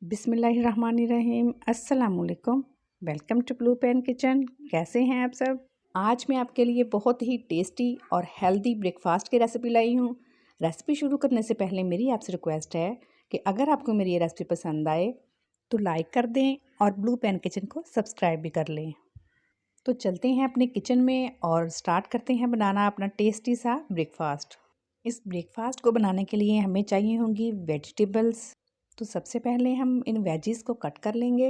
बिस्मिल्लाहिर्रहमानिर्रहीम। अस्सलाम वालेकुम। Welcome to blue pen kitchen. कैसे हैं आप सब? आज मैं आपके लिए बहुत ही टेस्टी और हेल्दी ब्रेकफास्ट की रेसिपी लाई हूँ। रेसिपी शुरू करने से पहले मेरी आपसे रिक्वेस्ट है कि अगर आपको मेरी ये रेसिपी पसंद आए तो लाइक कर दें और ब्लू पेन किचन को सब्सक्राइब भी कर लें। तो चलते हैं अपने किचन में और स्टार्ट करते हैं बनाना अपना टेस्टी सा ब्रेकफास्ट। इस ब्रेकफास्ट को बनाने के लिए हमें चाहिए होंगी वेजिटेबल्स। तो सबसे पहले हम इन वेजीज़ को कट कर लेंगे।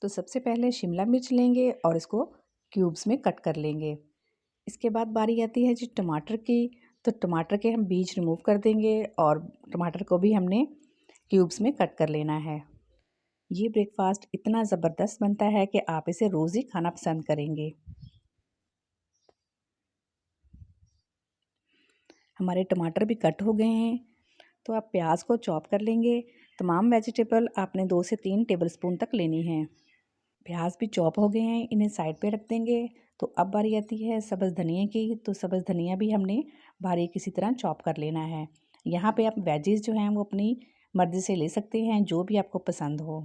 तो सबसे पहले शिमला मिर्च लेंगे और इसको क्यूब्स में कट कर लेंगे। इसके बाद बारी आती है जी टमाटर की। तो टमाटर के हम बीज रिमूव कर देंगे और टमाटर को भी हमने क्यूब्स में कट कर लेना है। ये ब्रेकफास्ट इतना ज़बरदस्त बनता है कि आप इसे रोज़ ही खाना पसंद करेंगे। हमारे टमाटर भी कट हो गए हैं। तो आप प्याज को चॉप कर लेंगे। तमाम वेजिटेबल आपने 2 से 3 टेबलस्पून तक लेनी है। प्याज भी चॉप हो गए हैं, इन्हें साइड पे रख देंगे। तो अब बारी आती है सब्ज़ धनिया की। तो सब्ज़ धनिया भी हमने बारीक इसी तरह चॉप कर लेना है। यहाँ पे आप वेजीज जो हैं वो अपनी मर्ज़ी से ले सकते हैं, जो भी आपको पसंद हो।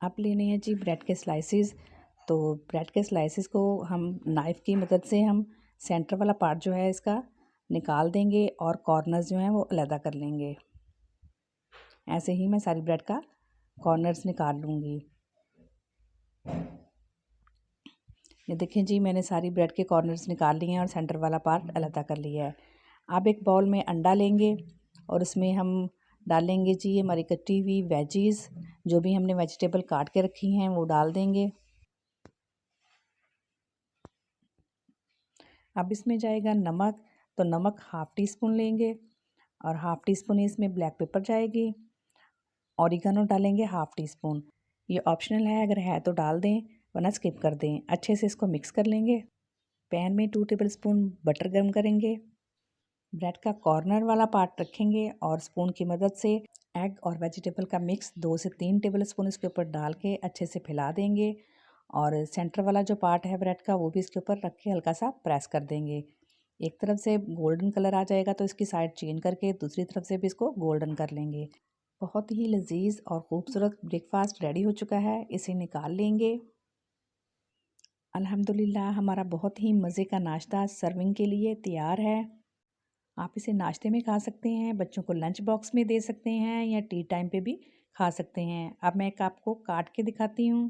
अब लेने हैं जी ब्रेड के स्लाइसेस। तो ब्रेड के स्लाइसेस को हम नाइफ़ की मदद से हम सेंटर वाला पार्ट जो है इसका निकाल देंगे और कॉर्नर्स जो हैं वो अलहदा कर लेंगे। ऐसे ही मैं सारी ब्रेड का कॉर्नर्स निकाल लूँगी। ये देखें जी, मैंने सारी ब्रेड के कॉर्नर्स निकाल लिए हैं और सेंटर वाला पार्ट अलहदा कर लिया है। अब एक बाउल में अंडा लेंगे और उसमें हम डालेंगे जी ये हमारी कटी हुई वेजीज़, जो भी हमने वेजिटेबल काट के रखी हैं वो डाल देंगे। अब इसमें जाएगा नमक। तो नमक हाफ़ टी स्पून लेंगे और हाफ़ टी स्पून इसमें ब्लैक पेपर जाएगी। ऑरिगेनो डालेंगे हाफ़ टी स्पून। ये ऑप्शनल है, अगर है तो डाल दें वरना स्किप कर दें। अच्छे से इसको मिक्स कर लेंगे। पैन में 2 टेबलस्पून बटर गर्म करेंगे। ब्रेड का कॉर्नर वाला पार्ट रखेंगे और स्पून की मदद से एग और वेजिटेबल का मिक्स 2 से 3 टेबलस्पून इसके ऊपर डाल के अच्छे से फैला देंगे। और सेंटर वाला जो पार्ट है ब्रेड का वो भी इसके ऊपर रख के हल्का सा प्रेस कर देंगे। एक तरफ से गोल्डन कलर आ जाएगा तो इसकी साइड चेंज करके दूसरी तरफ से भी इसको गोल्डन कर लेंगे। बहुत ही लजीज और खूबसूरत ब्रेकफास्ट रेडी हो चुका है। इसे निकाल लेंगे। अल्हम्दुलिल्लाह हमारा बहुत ही मज़े का नाश्ता सर्विंग के लिए तैयार है। आप इसे नाश्ते में खा सकते हैं, बच्चों को लंच बॉक्स में दे सकते हैं या टी टाइम पे भी खा सकते हैं। अब मैं एक आपको काट के दिखाती हूँ।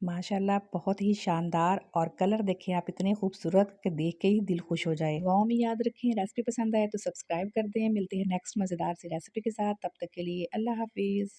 माशाल्लाह बहुत ही शानदार और कलर देखें आप इतने खूबसूरत कि देख के ही दिल खुश हो जाए। दुआओं में याद रखें। रेसिपी पसंद आए तो सब्सक्राइब कर दें। मिलते हैं नेक्स्ट मज़ेदार सी रेसिपी के साथ। तब तक के लिए अल्लाह हाफिज़।